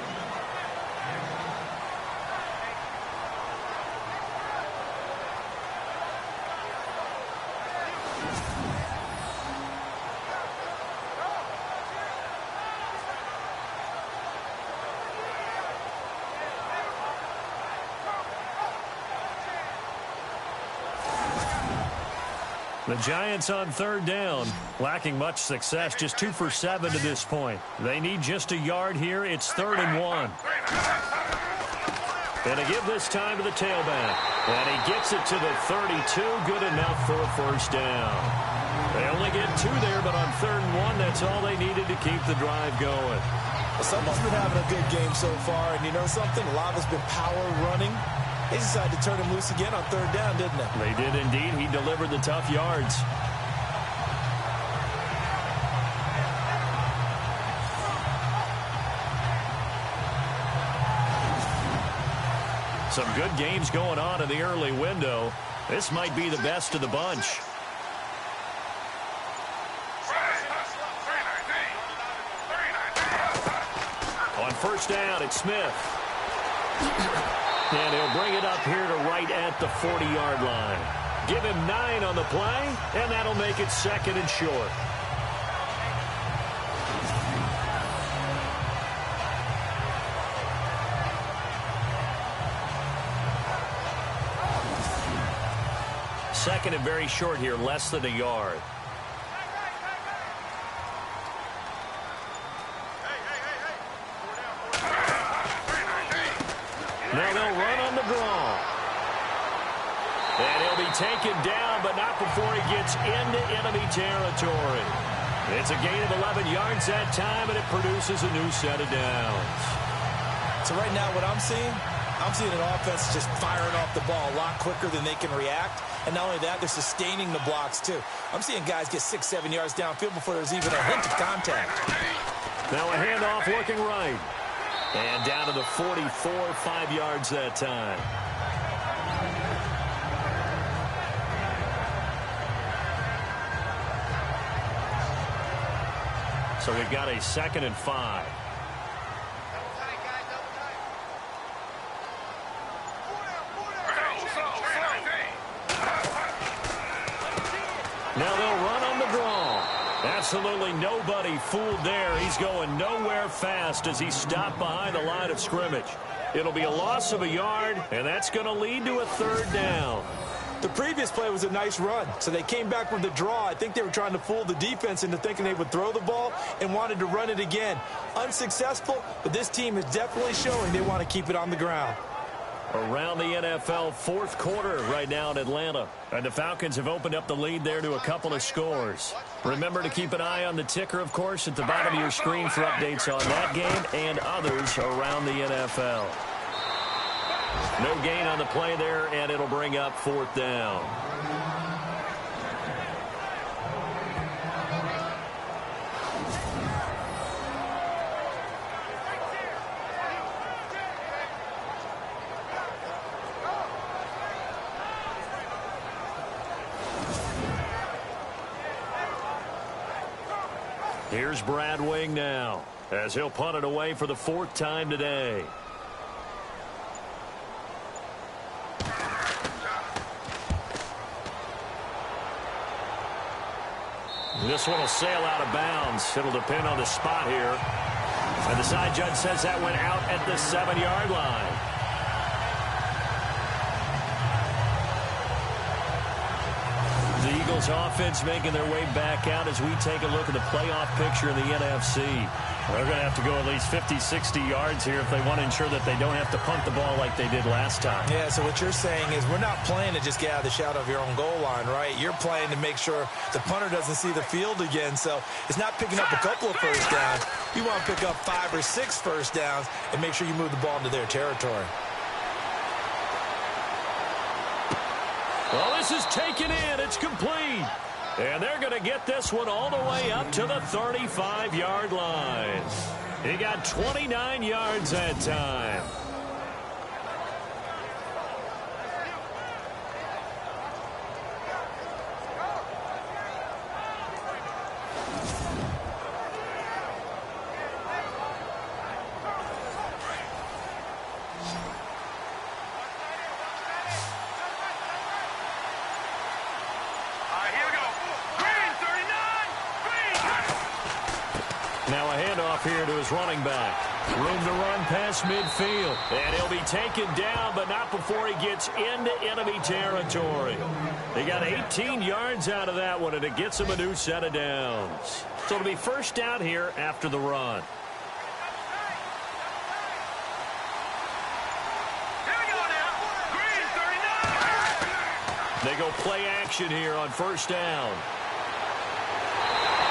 The Giants on 3rd down, lacking much success, just 2 for 7 to this point. They need just a yard here. It's 3rd and 1. And they give this time to the tailback. And he gets it to the 32. Good enough for a 1st down. They only get 2 there, but on 3rd and 1, that's all they needed to keep the drive going. Well, someone's been having a good game so far, and you know something? A lot of it's been power running. They decided to turn him loose again on 3rd down, didn't they? They did indeed. He delivered the tough yards. Some good games going on in the early window. This might be the best of the bunch. On 1st down, it's Smith. And he'll bring it up here to right at the 40-yard line. Give him 9 on the play, and that'll make it 2nd and short. second and very short here, less than a yard. Now they'll run on the draw. And he'll be taken down, but not before he gets into enemy territory. It's a gain of 11 yards that time, and it produces a new set of downs. So right now what I'm seeing an offense just firing off the ball a lot quicker than they can react. And not only that, they're sustaining the blocks too. I'm seeing guys get 6-7 yards downfield before there's even a hint of contact. Now a handoff looking right. And down to the 44, 5 yards that time. So we've got a 2nd and 5. Now they'll run on the draw. Absolutely nobody fooled there. He's going nowhere fast as he stopped behind the line of scrimmage. It'll be a loss of a yard, and that's going to lead to a 3rd down. The previous play was a nice run, so they came back from the draw. I think they were trying to fool the defense into thinking they would throw the ball and wanted to run it again. Unsuccessful, but this team is definitely showing they want to keep it on the ground. Around the NFL 4th quarter right now in Atlanta. And the Falcons have opened up the lead there to a couple of scores. Remember to keep an eye on the ticker, of course, at the bottom of your screen for updates on that game and others around the NFL. No gain on the play there, and it'll bring up 4th down. Here's Brad Wing now, as he'll punt it away for the 4th time today. This one will sail out of bounds. It'll depend on the spot here. And the side judge says that went out at the 7-yard line. The Eagles offense making their way back out as we take a look at the playoff picture in the NFC. They're going to have to go at least 50, 60 yards here if they want to ensure that they don't have to punt the ball like they did last time. Yeah, so what you're saying is we're not playing to just get out of the shadow of your own goal line, right? You're playing to make sure the punter doesn't see the field again. So it's not picking up a couple of first downs. You want to pick up 5 or 6 first downs and make sure you move the ball into their territory. Well, this is taken in. It's complete. And they're going to get this one all the way up to the 35-yard line. He got 29 yards that time. Now a handoff here to his running back. Room to run past midfield. And he'll be taken down, but not before he gets into enemy territory. They got 18 yards out of that one, and it gets him a new set of downs. So it'll be first down here after the run. Here we go now. Green 39. They go play action here on first down.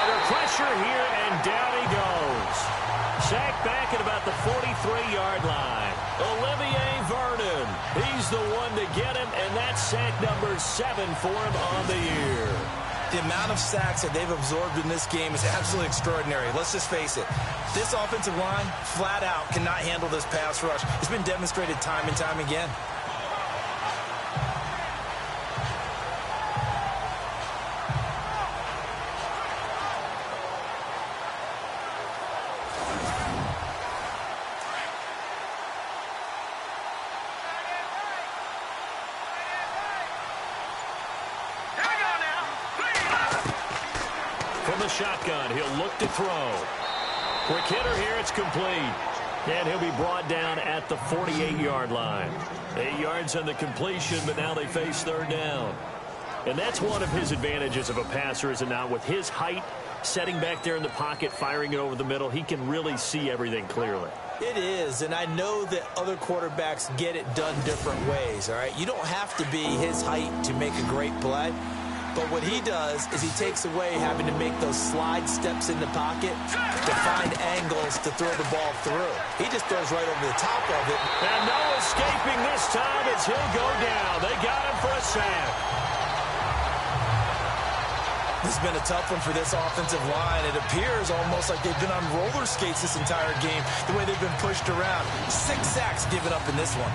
Under pressure here, and down he goes. Sacked back at about the 43-yard line. Olivier Vernon. He's the one to get him, and that's sack number 7 for him on the year. The amount of sacks that they've absorbed in this game is absolutely extraordinary. Let's just face it. This offensive line, flat out, cannot handle this pass rush. It's been demonstrated time and time again. From the shotgun, he'll look to throw. Quick hitter here, it's complete. And he'll be brought down at the 48-yard line. 8 yards on the completion, but now they face third down. And that's one of his advantages of a passer, is it not? With his height, setting back there in the pocket, firing it over the middle, he can really see everything clearly. It is, and I know that other quarterbacks get it done different ways, all right? You don't have to be his height to make a great play, but what he does is he takes away having to make those slide steps in the pocket to find angles to throw the ball through. He just throws right over the top of it. And no escaping this time as he'll go down. They got him for a sack. This has been a tough one for this offensive line. It appears almost like they've been on roller skates this entire game, the way they've been pushed around. 6 sacks given up in this one.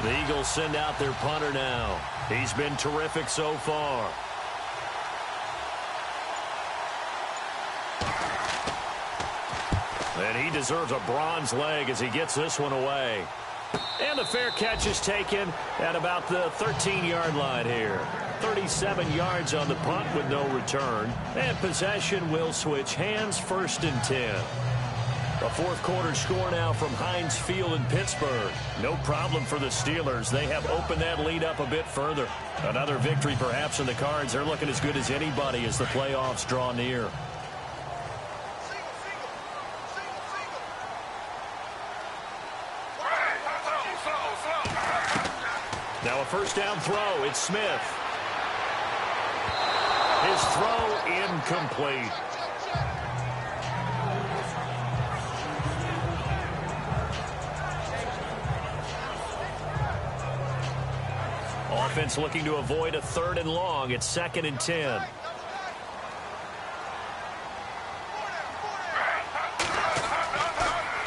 The Eagles send out their punter now. He's been terrific so far. And he deserves a bronze leg as he gets this one away. And the fair catch is taken at about the 13-yard line here. 37 yards on the punt with no return. And possession will switch hands, 1st and 10. A fourth-quarter score now from Heinz Field in Pittsburgh. No problem for the Steelers. They have opened that lead up a bit further. Another victory perhaps in the cards. They're looking as good as anybody as the playoffs draw near. Now a first down throw. It's Smith. His throw incomplete. Offense looking to avoid a 3rd and long. It's 2nd and 10.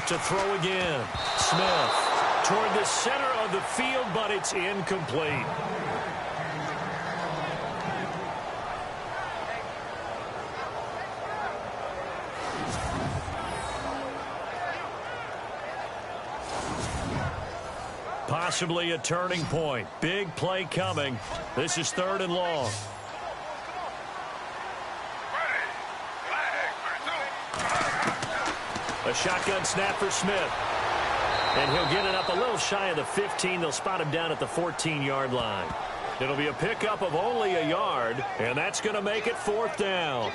To throw again. Smith toward the center of the field, but it's incomplete. Possibly a turning point. Big play coming. This is 3rd and long. A shotgun snap for Smith. And he'll get it up a little shy of the 15. They'll spot him down at the 14-yard line. It'll be a pickup of only a yard, and that's going to make it 4th down.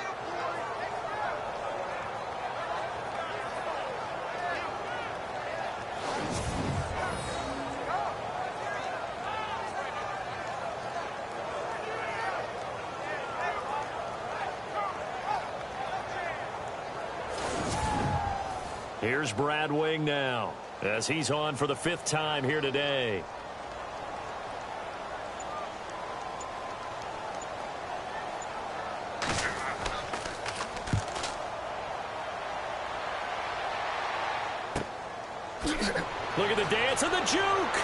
Here's Brad Wing now, as he's on for the 5th time here today. Look at the dance and the juke.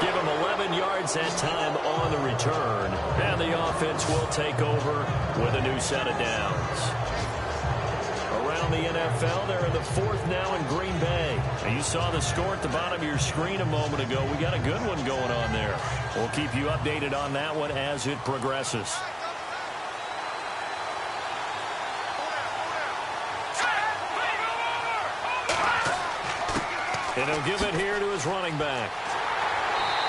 Give him 11 yards that time on the return. And the offense will take over with a new set of downs. Around the NFL, they're in the 4th now in Green Bay. And you saw the score at the bottom of your screen a moment ago. We got a good one going on there. We'll keep you updated on that one as it progresses. And he'll give it here to his running back.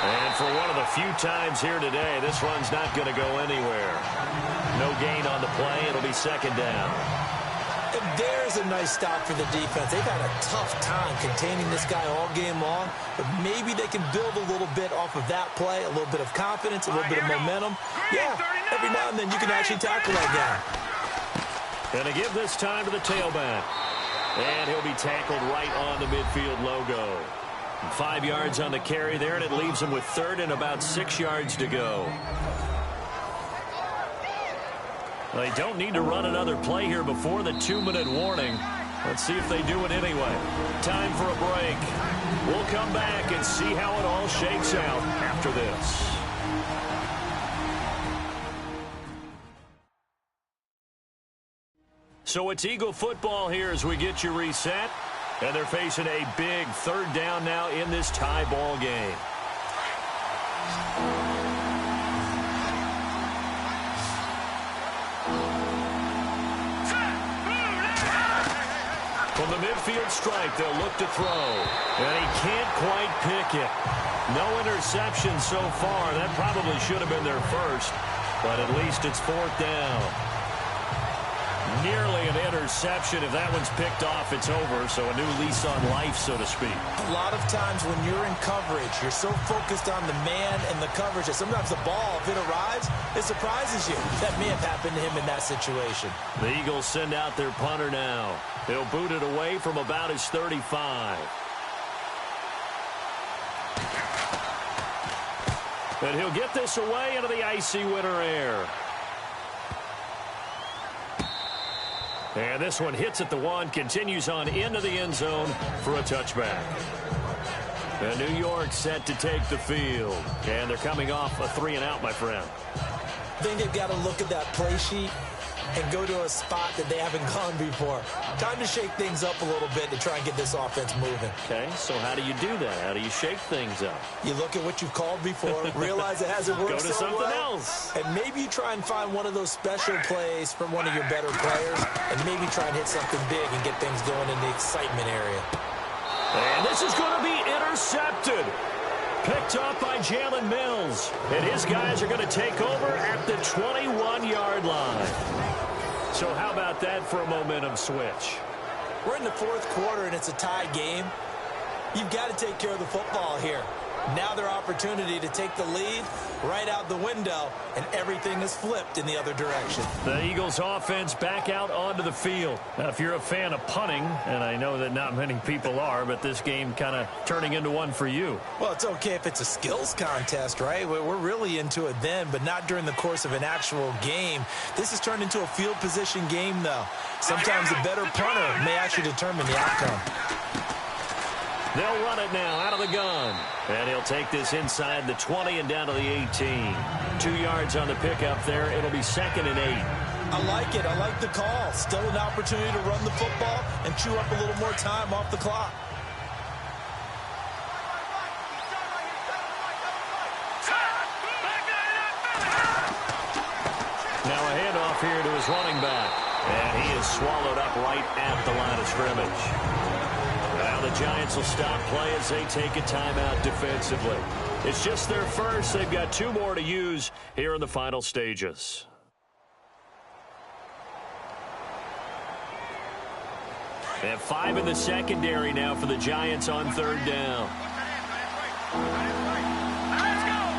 And for one of the few times here today, this run's not going to go anywhere. No gain on the play. It'll be 2nd down. And there's a nice stop for the defense. They've had a tough time containing this guy all game long, but maybe they can build a little bit off of that play, a little bit of confidence, a little bit of momentum. Yeah, every now and then you can actually tackle that guy. And they give this time to the tailback. And he'll be tackled right on the midfield logo. 5 yards on the carry there, and it leaves him with 3rd and about 6 yards to go. They don't need to run another play here before the 2-minute warning. Let's see if they do it anyway. Time for a break. We'll come back and see how it all shakes out after this. So it's Eagle football here as we get you reset. And they're facing a big 3rd down now in this tie ball game. From the midfield strike, they'll look to throw. And he can't quite pick it. No interception so far. That probably should have been their first. But at least it's fourth down. Nearly an interception. If that one's picked off, it's over. So a new lease on life, so to speak. A lot of times when you're in coverage, you're so focused on the man and the coverage that sometimes the ball, if it arrives, it surprises you. That may have happened to him in that situation. The Eagles send out their punter now. He'll boot it away from about his 35. And he'll get this away into the icy winter air. And this one hits at the one, continues on into the end zone for a touchback. And New York set to take the field. And they're coming off a 3-and-out, my friend. I think they've got to look at that play sheet and go to a spot that they haven't gone before. Time to shake things up a little bit to try and get this offense moving. Okay, so how do you do that? How do you shake things up? You look at what you've called before, realize it hasn't worked Go to so something well, else. and maybe you try and find one of those special plays from one of your better players, and maybe try and hit something big and get things going in the excitement area. And this is going to be intercepted. Picked up by Jalen Mills. And his guys are going to take over at the 21-yard line. So how about that for a momentum switch? We're in the fourth quarter, and it's a tie game. You've got to take care of the football here. Now their opportunity to take the lead right out the window, and everything is flipped in the other direction. The Eagles offense back out onto the field. Now, if you're a fan of punting, and I know that not many people are, but this game kind of turning into one for you. Well, it's okay if it's a skills contest, right? We're really into it then, but not during the course of an actual game. This has turned into a field position game, though. Sometimes a better punter may actually determine the outcome. They'll run it now out of the gun. And he'll take this inside the 20 and down to the 18. 2 yards on the pickup there. It'll be 2nd and 8. I like it. I like the call. Still an opportunity to run the football and chew up a little more time off the clock. Now a handoff here to his running back. And he is swallowed up right at the line of scrimmage. Now the Giants will stop play as they take a timeout defensively. It's just their first. They've got 2 more to use here in the final stages. They have 5 in the secondary now for the Giants on 3rd down. Let's go!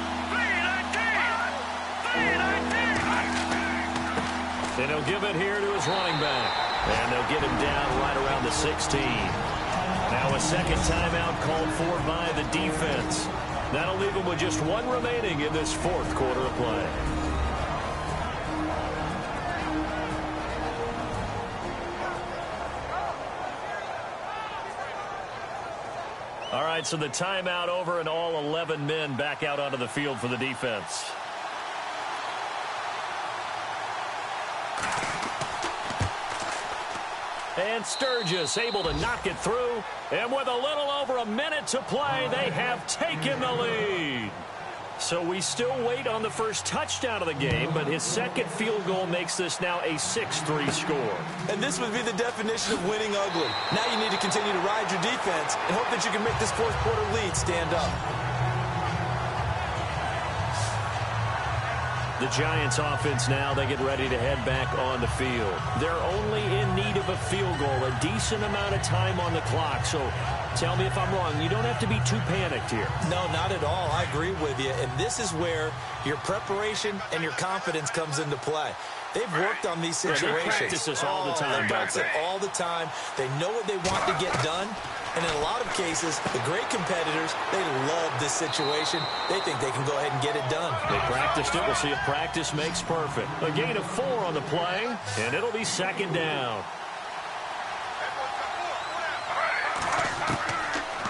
3-19! And he'll give it here to his running back. And they'll get him down right around the 16. Now a second timeout called for by the defense. That'll leave them with just 1 remaining in this 4th quarter of play. All right, so the timeout over and all 11 men back out onto the field for the defense. And Sturgis able to knock it through. And with a little over a minute to play, they have taken the lead. So we still wait on the first touchdown of the game, but his second field goal makes this now a 6-3 score. And this would be the definition of winning ugly. Now you need to continue to ride your defense and hope that you can make this 4th quarter lead stand up. The Giants offense now, they get ready to head back on the field. They're only in need of a field goal, a decent amount of time on the clock. So tell me if I'm wrong. You don't have to be too panicked here. No, not at all. I agree with you. And this is where your preparation and your confidence comes into play. They've worked on these situations. Yeah, they practice this all the time. They practice it all the time. They know what they want to get done. And in a lot of cases, the great competitors, they love this situation. They think they can go ahead and get it done. They practiced it. We'll see if practice makes perfect. A gain of 4 on the play, and it'll be 2nd down.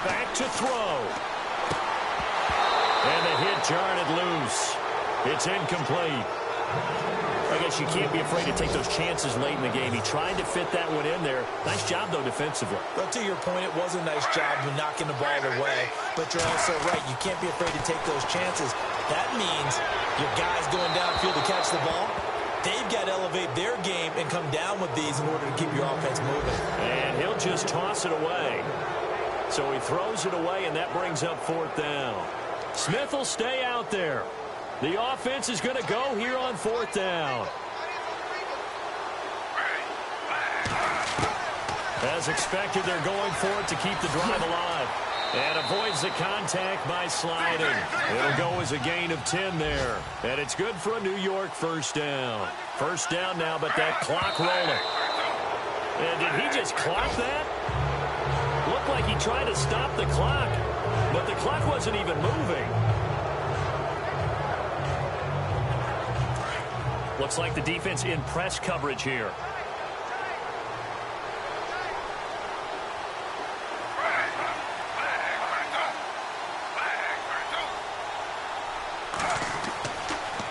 Back to throw. And the hit jarred it loose. It's incomplete. I guess you can't be afraid to take those chances late in the game. He tried to fit that one in there. Nice job, though, defensively. Well, to your point, it was a nice job of knocking the ball away. But you're also right. You can't be afraid to take those chances. That means your guys going downfield to catch the ball, they've got to elevate their game and come down with these in order to keep your offense moving. And he'll just toss it away. So he throws it away, and that brings up 4th down. Smith will stay out there. The offense is going to go here on 4th down. As expected, they're going for it to keep the drive alive. And avoids the contact by sliding. It'll go as a gain of 10 there. And it's good for a New York 1st down. 1st down now, but that clock rolling. And did he just clock that? Looked like he tried to stop the clock, but the clock wasn't even moving. Looks like the defense in press coverage here.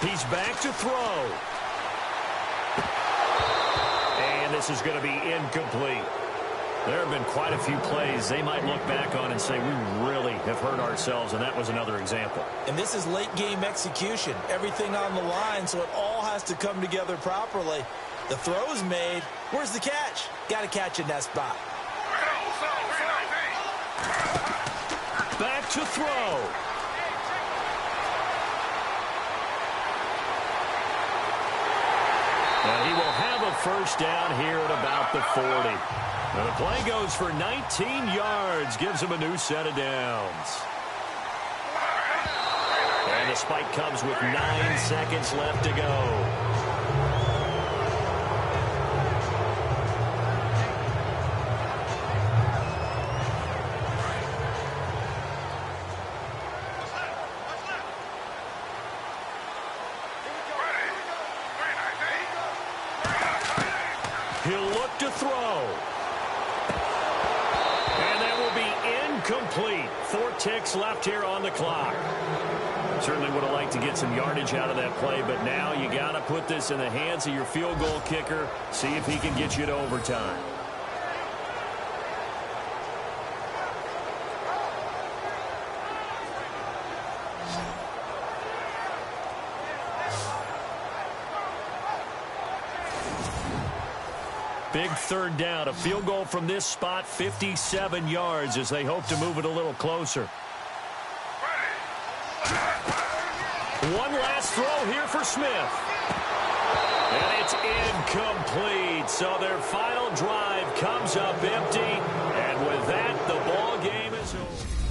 He's back to throw. And this is going to be incomplete. There have been quite a few plays they might look back on and say, we really have hurt ourselves, and that was another example. And this is late game execution. Everything on the line, so it all has to come together properly. The throw's made. Where's the catch? Got to catch in that spot. Back to throw. And he will have a 1st down here at about the 40. And the play goes for 19 yards, gives him a new set of downs. And the spike comes with 9 seconds left to go. He'll look to throw. And that will be incomplete. 4 ticks left here on the clock. Certainly would have liked to get some yardage out of that play, but now you got to put this in the hands of your field goal kicker. See if he can get you to overtime. Big 3rd down. A field goal from this spot, 57 yards as they hope to move it a little closer. One last throw here for Smith. And it's incomplete. So their final drive comes up empty. And with that, the ball game is over.